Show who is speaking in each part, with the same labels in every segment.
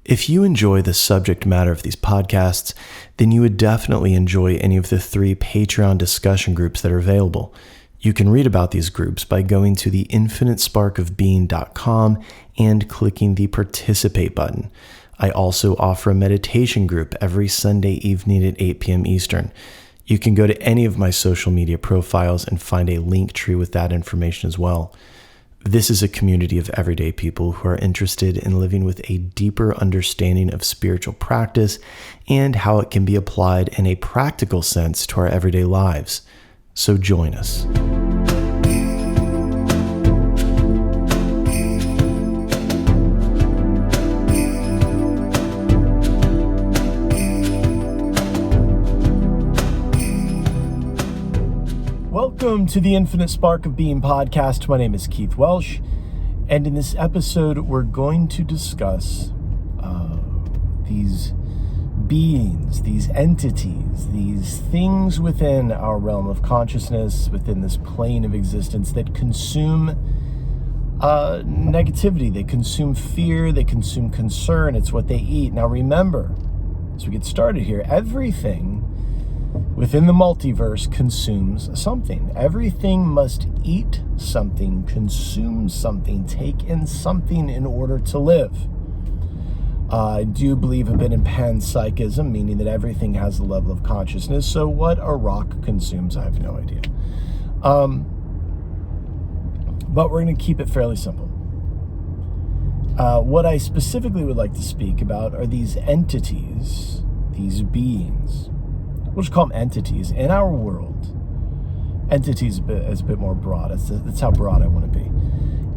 Speaker 1: If you enjoy the subject matter of these podcasts, then you would definitely enjoy any of the 3 Patreon discussion groups that are available. You can read about these groups by going to the infinitesparkofbeing.com and clicking the participate button. I also offer a meditation group every Sunday evening at 8 p.m. Eastern. You can go to any of my social media profiles and find a link tree with that information as well. This is a community of everyday people who are interested in living with a deeper understanding of spiritual practice and how it can be applied in a practical sense to our everyday lives. So join us. Welcome to the Infinite Spark of Being podcast. My name is Keith Welsh, and in this episode, we're going to discuss these beings, these entities, these things within our realm of consciousness, within this plane of existence that consume negativity, they consume fear, they consume concern. It's what they eat. Now remember, as we get started here, everything within the multiverse consumes something. Everything must eat something, consume something, take in something in order to live. I do believe a bit in panpsychism, meaning that everything has a level of consciousness. So what a rock consumes, I have no idea. But we're going to keep it fairly simple. What I specifically would like to speak about are these entities, these beings. We'll just call them entities in our world. Entities is a bit more broad. That's how broad I want to be.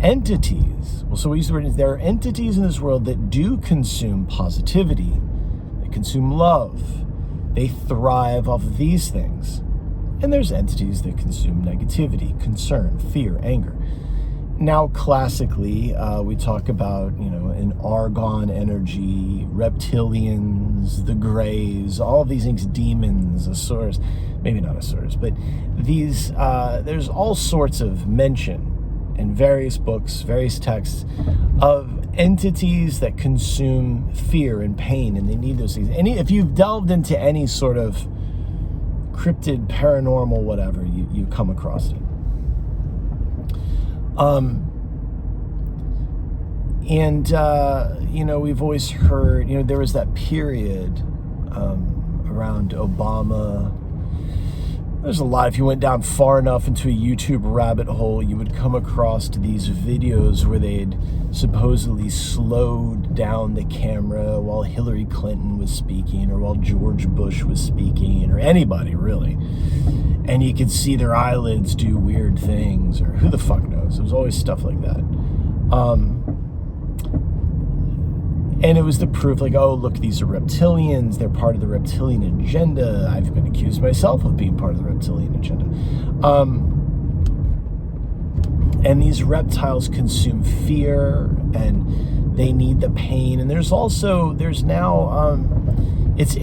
Speaker 1: Entities. Well, so we use the word, there are entities in this world that do consume positivity. They consume love. They thrive off of these things. And there's entities that consume negativity, concern, fear, anger. Now, classically, we talk about, an argon energy, reptilians, the grays, all of these things, demons, Asuras, maybe not Asuras, but these, there's all sorts of mention in various books, various texts of entities that consume fear and pain, and they need those things. If you've delved into any sort of cryptid, paranormal, whatever, you come across it. We've always heard, there was that period around Obama. There's a lot. If you went down far enough into a YouTube rabbit hole, you would come across these videos where they'd supposedly slowed down the camera while Hillary Clinton was speaking or while George Bush was speaking or anybody really. And you could see their eyelids do weird things, or who the fuck knows. It was always stuff like that. And it was the proof, like, oh, look, these are reptilians. They're part of the reptilian agenda. I've been accused myself of being part of the reptilian agenda. And these reptiles consume fear, and they need the pain. And there's now, it's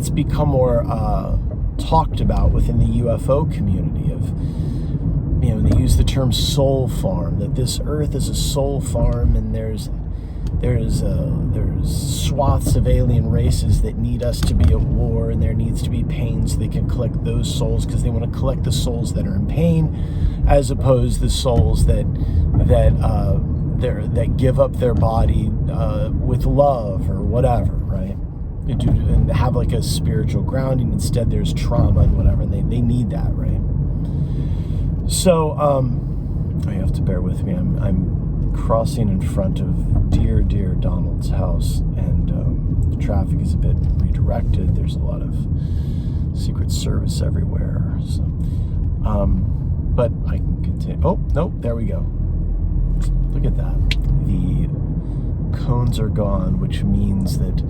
Speaker 1: become more talked about within the UFO community of, they use the term soul farm, that this earth is a soul farm, and there's swaths of alien races that need us to be at war, and there needs to be pain so they can collect those souls, because they want to collect the souls that are in pain, as opposed to the souls that give up their body with love or whatever, right? And have like a spiritual grounding. Instead, there's trauma and whatever, and they need that, right? So, you have to bear with me. I'm crossing in front of dear Donald's house, and the traffic is a bit redirected. There's a lot of Secret Service everywhere. So, but I can continue. Oh, no, there we go. Look at that. The cones are gone, which means that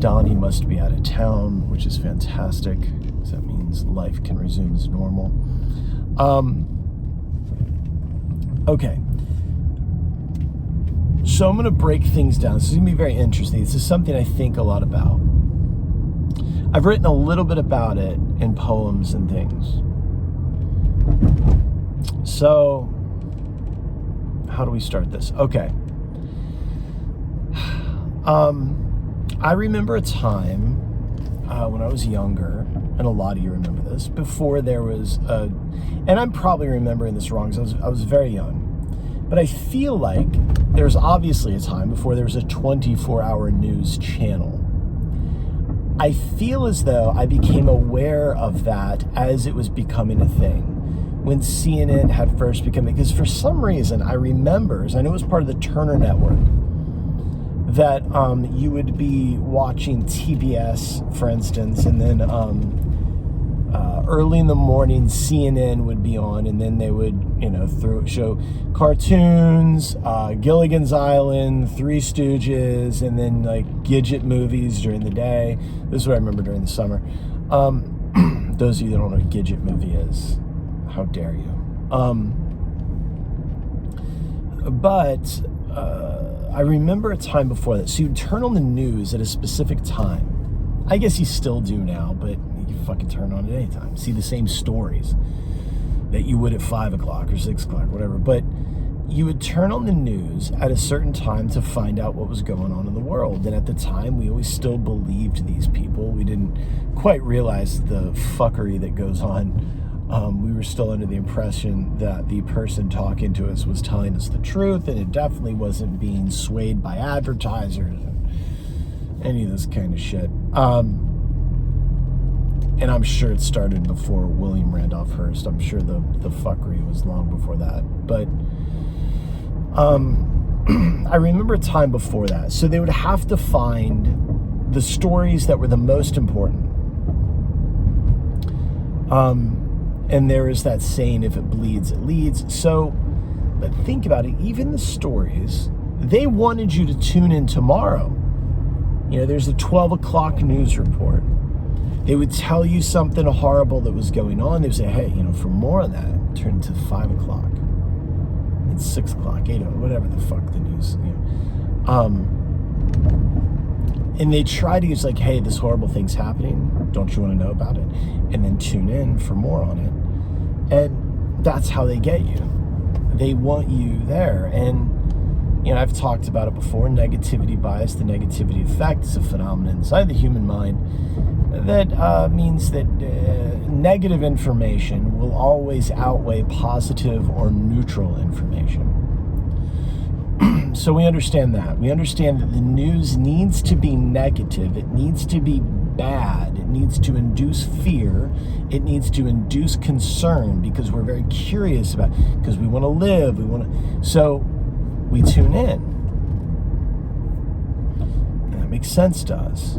Speaker 1: Donnie must be out of town, which is fantastic, because that means life can resume as normal. Okay. So I'm going to break things down. This is going to be very interesting. This is something I think a lot about. I've written a little bit about it in poems and things. So, how do we start this? Okay. I remember a time when I was younger, and a lot of you remember this, before there was and I'm probably remembering this wrong because I was very young, but I feel like there's obviously a time before there was a 24-hour news channel. I feel as though I became aware of that as it was becoming a thing. When CNN had first become, because for some reason I remember, as I know it was part of the Turner Network, that you would be watching TBS, for instance, and then early in the morning CNN would be on, and then they would, show cartoons, Gilligan's Island, Three Stooges, and then like Gidget movies during the day. This is what I remember during the summer. Those of you that don't know what a Gidget movie is, how dare you? I remember a time before that. So you'd turn on the news at a specific time. I guess you still do now, but you fucking turn on at any time. See the same stories that you would at 5 o'clock or 6 o'clock, whatever. But you would turn on the news at a certain time to find out what was going on in the world. And at the time, we always still believed these people. We didn't quite realize the fuckery that goes on. We were still under the impression that the person talking to us was telling us the truth, and it definitely wasn't being swayed by advertisers and any of this kind of shit. And I'm sure it started before William Randolph Hearst. I'm sure the fuckery was long before that. But I remember a time before that. So they would have to find the stories that were the most important. And there is that saying, if it bleeds, it leads. So, but think about it, even the stories, they wanted you to tune in tomorrow. There's a 12 o'clock news report. They would tell you something horrible that was going on. They would say, hey, for more on that, turn to 5 o'clock. It's 6 o'clock, 8 o'clock, whatever the fuck the news, And they try to use like, hey, this horrible thing's happening. Don't you want to know about it? And then tune in for more on it. And that's how they get you. They want you there. And, I've talked about it before. Negativity bias, the negativity effect, is a phenomenon inside the human mind that means that negative information will always outweigh positive or neutral information. So we understand that. We understand that the news needs to be negative. It needs to be bad. It needs to induce fear. It needs to induce concern because we're very curious about it, because we want to live. So we tune in. And that makes sense to us.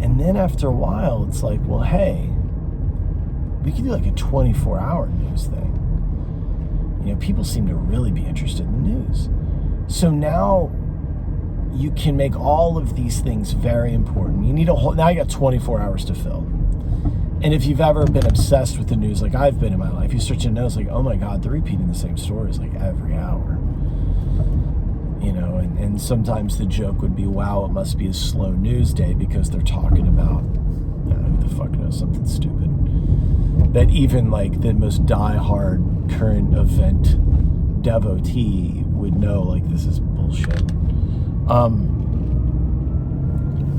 Speaker 1: And then after a while, it's like, well, hey, we could do like a 24-hour news thing. People seem to really be interested in the news. So now you can make all of these things very important. Now you got 24 hours to fill. And if you've ever been obsessed with the news, like I've been in my life, you start to know, it's like, oh my God, they're repeating the same stories like every hour. And sometimes the joke would be, wow, it must be a slow news day because they're talking about, who the fuck knows, something stupid. That even like the most diehard current event devotee would know, like, this is bullshit.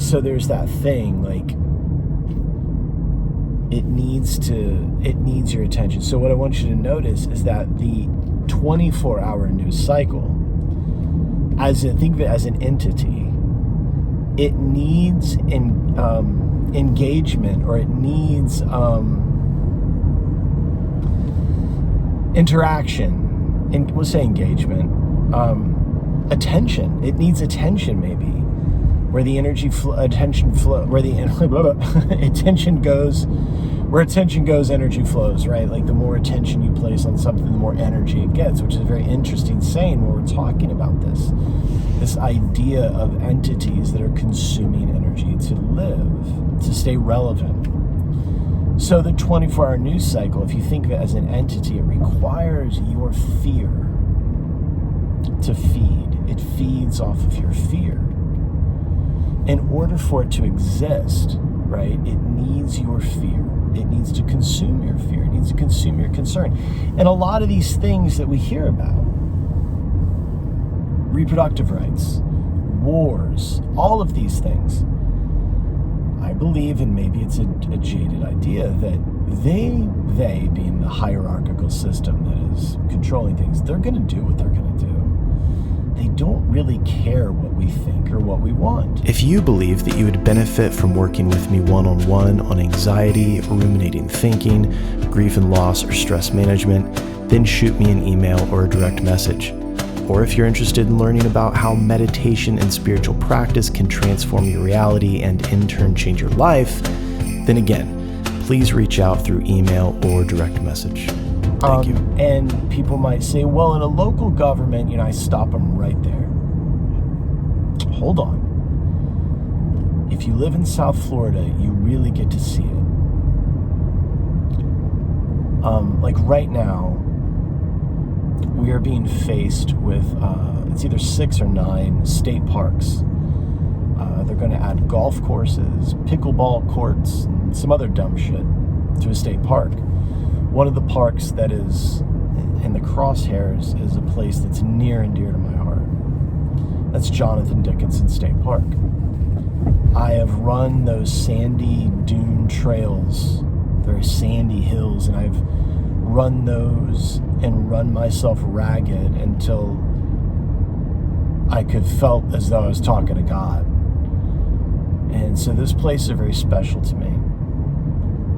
Speaker 1: So there's that thing, like, it needs your attention. So what I want you to notice is that the 24-hour news cycle, think of it as an entity, it needs engagement, or it needs interaction. And we'll say engagement, attention. It needs attention, maybe, where the attention goes, energy flows, right? Like the more attention you place on something, the more energy it gets, which is a very interesting saying when we're talking about this idea of entities that are consuming energy to live, to stay relevant. So the 24-hour news cycle, if you think of it as an entity, it requires your fear to feed. It feeds off of your fear. In order for it to exist, right, it needs your fear. It needs to consume your fear. It needs to consume your concern. And a lot of these things that we hear about, reproductive rights, wars, all of these things. I believe, and maybe it's a jaded idea, that they being the hierarchical system that is controlling things, they're going to do what they're going to do. They don't really care what we think or what we want. If you believe that you would benefit from working with me one-on-one on anxiety, ruminating thinking, grief and loss, or stress management, then shoot me an email or a direct message. Or if you're interested in learning about how meditation and spiritual practice can transform your reality and in turn change your life, then again, please reach out through email or direct message. Thank you. And people might say, well, in a local government, I stop them right there. Hold on. If you live in South Florida, you really get to see it. Like right now, we are being faced with, it's either 6 or 9 state parks. They're going to add golf courses, pickleball courts, and some other dumb shit to a state park. One of the parks that is in the crosshairs is a place that's near and dear to my heart. That's Jonathan Dickinson State Park. I have run those sandy dune trails, very sandy hills, and I've run those and run myself ragged until I could felt as though I was talking to God. And so those places are very special to me.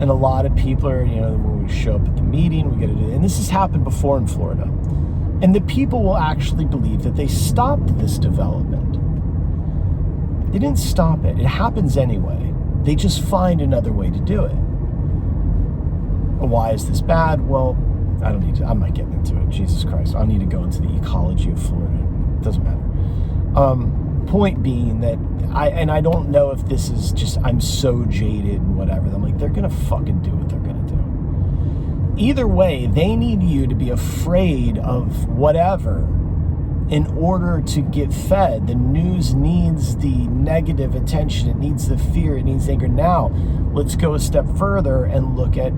Speaker 1: And a lot of people are, when we show up at the meeting, we get to do it. And this has happened before in Florida. And the people will actually believe that they stopped this development. They didn't stop it. It happens anyway. They just find another way to do it. Why is this bad? Well, I'm not getting into it. Jesus Christ. I need to go into the ecology of Florida. It doesn't matter. Point being that I don't know if this is just, I'm so jaded and whatever. I'm like, they're going to fucking do what they're going to do. Either way, they need you to be afraid of whatever in order to get fed. The news needs the negative attention. It needs the fear. It needs anger. Now, let's go a step further and look at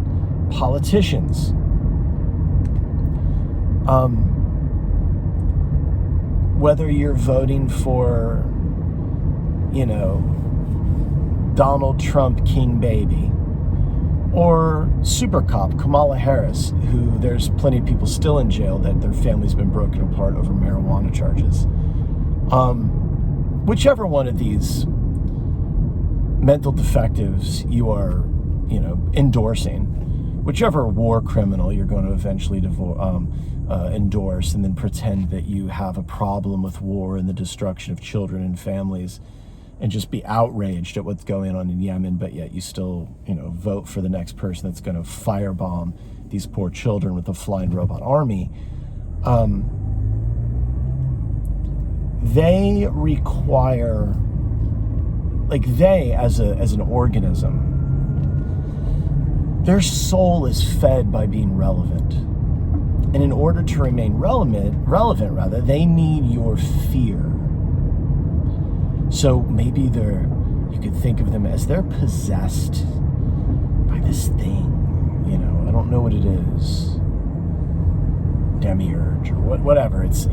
Speaker 1: politicians. Whether you're voting for, Donald Trump, King Baby, or super cop Kamala Harris, who there's plenty of people still in jail that their family's been broken apart over marijuana charges. Whichever one of these mental defectives you are, endorsing, whichever war criminal you're going to eventually endorse and then pretend that you have a problem with war and the destruction of children and families and just be outraged at what's going on in Yemen, but yet you still, vote for the next person that's going to firebomb these poor children with a flying robot army. They require, they as an organism, their soul is fed by being relevant. And in order to remain relevant, they need your fear. So maybe you could think of them as they're possessed by this thing. I don't know what it is. Demiurge or whatever. It's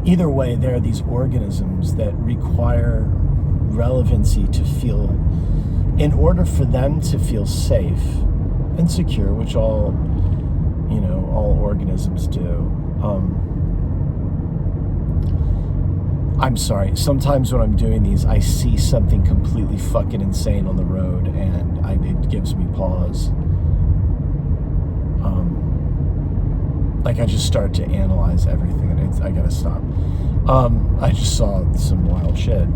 Speaker 1: either way, there are these organisms that require relevancy to feel, in order for them to feel safe and secure, which all organisms do. I'm sorry, sometimes when I'm doing these, I see something completely fucking insane on the road, and it gives me pause. I just start to analyze everything, and I gotta stop. I just saw some wild shit.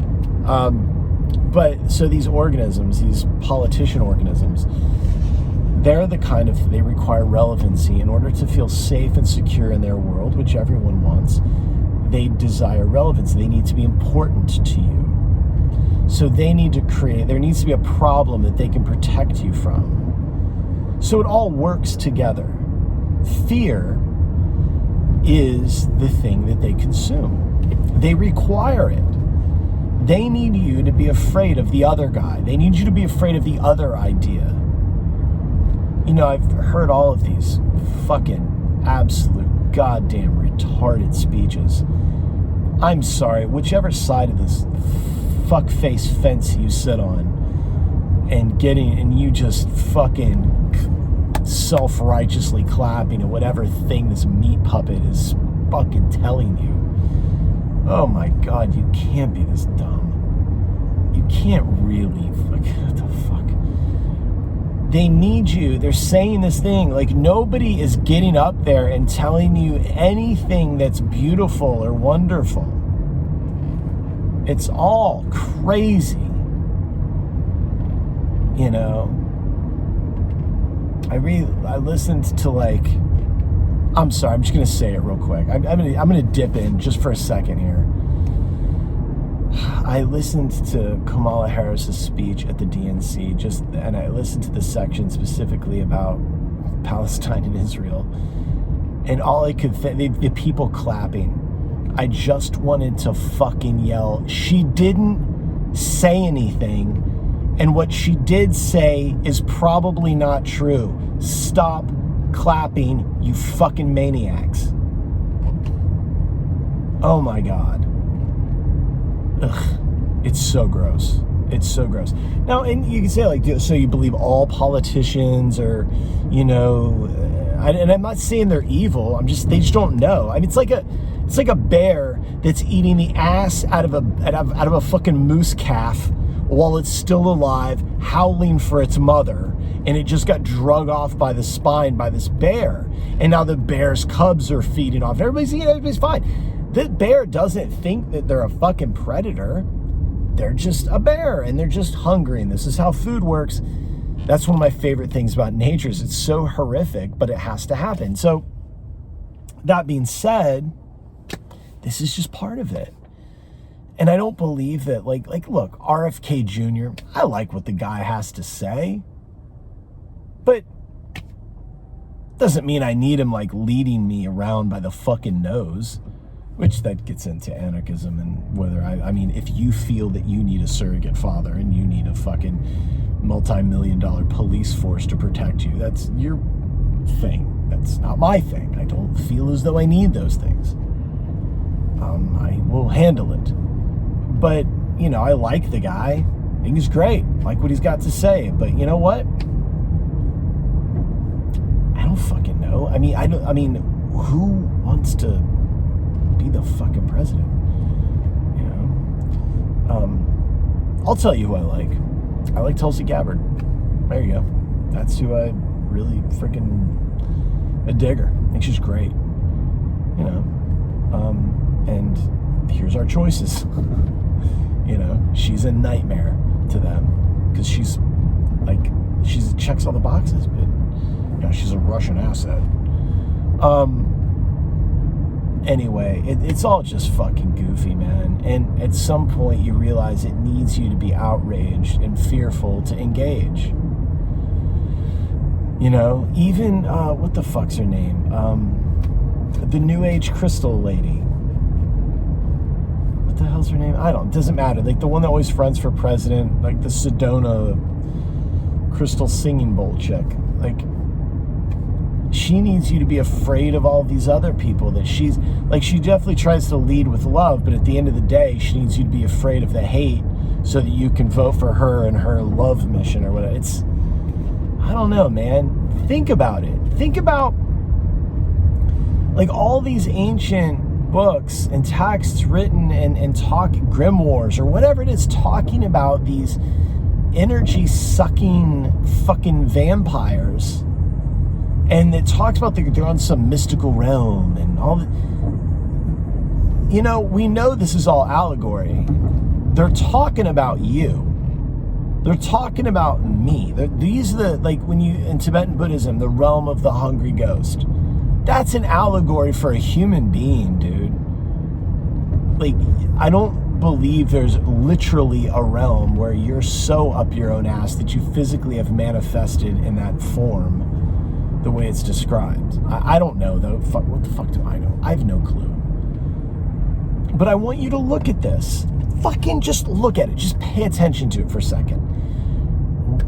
Speaker 1: But so these organisms, these politician organisms, they're the kind of, they require relevancy in order to feel safe and secure in their world, which everyone wants. They desire relevance. They need to be important to you. So they need to there needs to be a problem that they can protect you from. So it all works together. Fear is the thing that they consume. They require it. They need you to be afraid of the other guy. They need you to be afraid of the other idea. I've heard all of these fucking absolute goddamn retarded speeches. I'm sorry, whichever side of this fuckface fence you sit on, and you just fucking self-righteously clapping at whatever thing this meat puppet is fucking telling you. Oh my God, you can't be this dumb. You can't really, what the fuck? They need you. They're saying this thing, like nobody is getting up there and telling you anything that's beautiful or wonderful. It's all crazy. You know, I listened to I'm sorry, I'm just going to say it real quick. I'm going to dip in just for a second here. I listened to Kamala Harris's speech at the DNC, and I listened to the section specifically about Palestine and Israel, and all I could think, the people clapping, I just wanted to fucking yell. She didn't say anything, and what she did say is probably not true. Stop clapping, you fucking maniacs. Oh my God. Ugh, it's so gross. It's so gross. Now, and you can say so you believe all politicians are, and I'm not saying they're evil. They just don't know. I mean, it's like a bear that's eating the ass out of a fucking moose calf while it's still alive, howling for its mother, and it just got drug off by the spine by this bear, and now the bear's cubs are feeding off. Everybody's eating. Everybody's fine. The bear doesn't think that they're a fucking predator. They're just a bear, and they're just hungry, and this is how food works. That's one of my favorite things about nature is it's so horrific, but it has to happen. So that being said, this is just part of it. And I don't believe that, look, RFK Jr., I like what the guy has to say, but doesn't mean I need him, leading me around by the fucking nose. Which that gets into anarchism and whether if you feel that you need a surrogate father and you need a fucking multi-million-dollar police force to protect you, that's your thing. That's not my thing. I don't feel as though I need those things. I will handle it. But, I like the guy. I think he's great. I like what he's got to say. But you know what? I don't fucking know. Who wants to be the fucking president? I'll tell you who I like. I like Tulsi Gabbard. There you go. That's who I really freaking a digger. I think she's great. And here's our choices. She's a nightmare to them because she checks all the boxes, but she's a Russian asset. Anyway, it's all just fucking goofy, man. And at some point you realize it needs you to be outraged and fearful to engage. Even, what the fuck's her name? The New Age crystal lady. What the hell's her name? It doesn't matter. The one that always fronts for president, the Sedona crystal singing bowl chick. She needs you to be afraid of all these other people that she definitely tries to lead with love, but at the end of the day, she needs you to be afraid of the hate so that you can vote for her and her love mission or whatever. I don't know, man. Think about it. Think about all these ancient books and texts written and grimoires or whatever it is, talking about these energy sucking fucking vampires. And it talks about they're on some mystical realm and all that. We know this is all allegory. They're talking about you. They're talking about me. These are when in Tibetan Buddhism, the realm of the hungry ghost. That's an allegory for a human being, dude. I don't believe there's literally a realm where you're so up your own ass that you physically have manifested in that form the way it's described. I don't know, though. What the fuck do I know? I have no clue. But I want you to look at this. Fucking just look at it. Just pay attention to it for a second.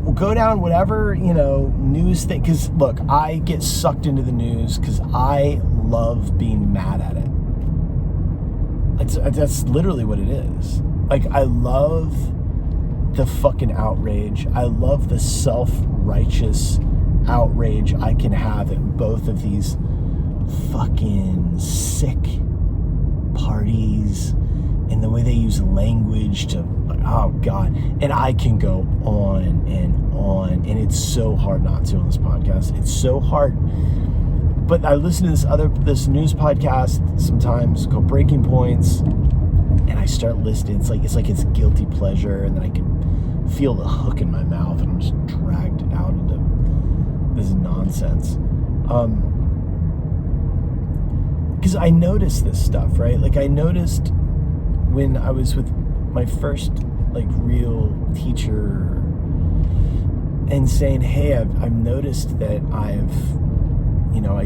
Speaker 1: We'll go down whatever, news thing. Because, look, I get sucked into the news because I love being mad at it. That's literally what it is. Like, I love the fucking outrage. I love the self-righteous outrage I can have at both of these fucking sick parties and the way they use language to, oh God. And I can go on, and it's so hard not to on this podcast. It's so hard. But I listen to this news podcast sometimes called Breaking Points, and I start listening. It's like it's guilty pleasure, and then I can feel the hook in my mouth, and I'm just dragged out into this nonsense. Because I noticed this stuff, right? Like, I noticed when I was with my first like real teacher, and saying, hey, I've noticed that I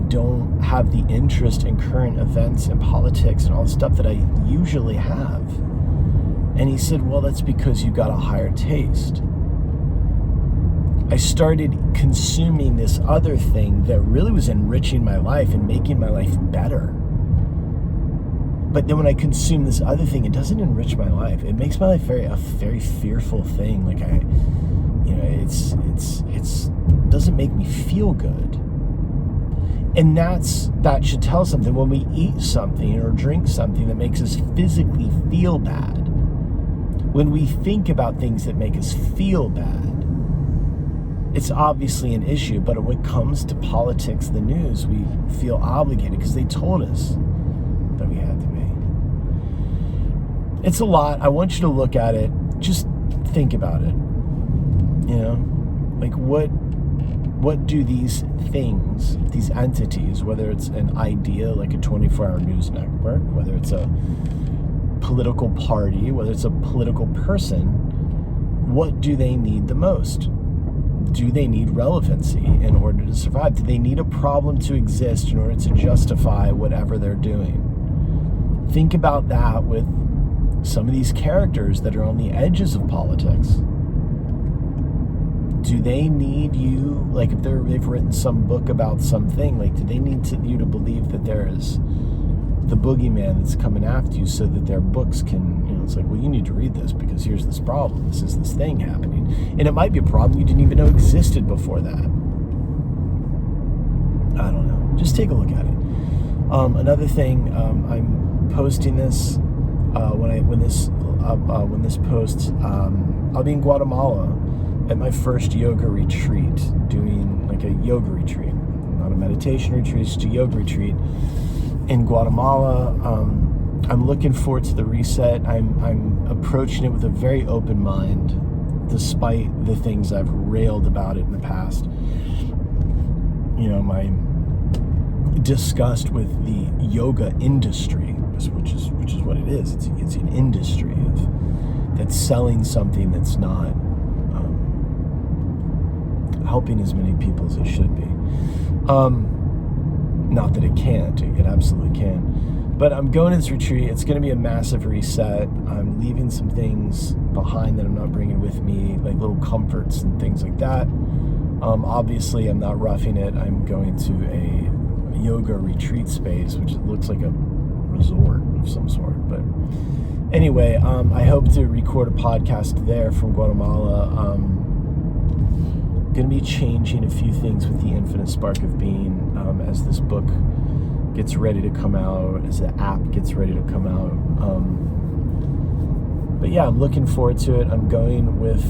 Speaker 1: don't have the interest in current events and politics and all the stuff that I usually have. And he said, well, that's because you got a higher taste. I started consuming this other thing that really was enriching my life and making my life better. But then when I consume this other thing, it doesn't enrich my life. It makes my life a very fearful thing. Like, it doesn't make me feel good. And that should tell something. When we eat something or drink something that makes us physically feel bad, when we think about things that make us feel bad, it's obviously an issue. But when it comes to politics, the news, we feel obligated because they told us that we had to be. It's a lot. I want you to look at it. Just think about it. Like, what do these things, these entities, whether it's an idea like a 24-hour news network, whether it's a political party, whether it's a political person, what do they need the most? Do they need relevancy in order to survive? Do they need a problem to exist in order to justify whatever they're doing? Think about that with some of these characters that are on the edges of politics. Do they need you, like if they've written some book about something, like do they need you to believe that there is the boogeyman that's coming after you so that their books can, it's like, well, you need to read this because here's this problem. This is this thing happening. And it might be a problem you didn't even know existed before that. I don't know. Just take a look at it. Another thing, I'm posting this, when this posts, I'll be in Guatemala at my first yoga retreat, doing like a yoga retreat, not a meditation retreat, just a yoga retreat in Guatemala. I'm looking forward to the reset. I'm approaching it with a very open mind, despite the things I've railed about it in the past. My disgust with the yoga industry, which is what it is. It's an industry that's selling something that's not helping as many people as it should be. Not that it can't. It absolutely can. But I'm going to this retreat. It's going to be a massive reset. I'm leaving some things behind that I'm not bringing with me, like little comforts and things like that. Obviously, I'm not roughing it. I'm going to a yoga retreat space, which looks like a resort of some sort. But anyway, I hope to record a podcast there from Guatemala. Going to be changing a few things with the Infinite Spark of Being as this book gets ready to come out, as the app gets ready to come out. But yeah, I'm looking forward to it. I'm going with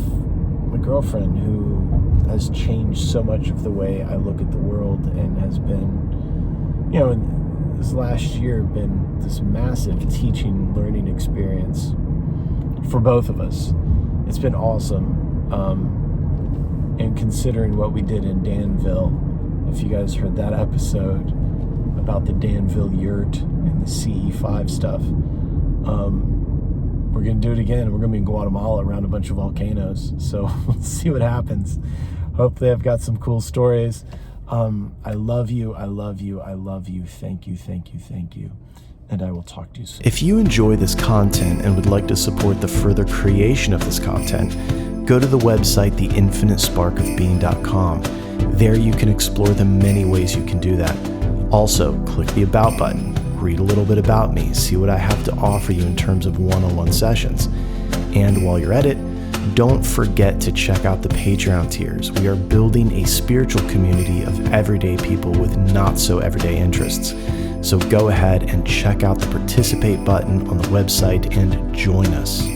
Speaker 1: my girlfriend, who has changed so much of the way I look at the world, and has been, in this last year, been this massive teaching, learning experience for both of us. It's been awesome. And considering what we did in Danville, if you guys heard that episode about the Danville yurt and the CE5 stuff, we're going to do it again. We're going to be in Guatemala around a bunch of volcanoes. So let's see what happens. Hopefully I've got some cool stories. I love you. I love you. I love you. Thank you. Thank you. Thank you. And I will talk to you soon. If you enjoy this content and would like to support the further creation of this content, go to the website, theinfinitesparkofbeing.com. There you can explore the many ways you can do that. Also, click the About button.
Speaker 2: read a little bit about me, see what I have to offer you in terms of one-on-one sessions. And while you're at it, don't forget to check out the Patreon tiers. We are building a spiritual community of everyday people with not so everyday interests. So go ahead and check out the participate button on the website and join us.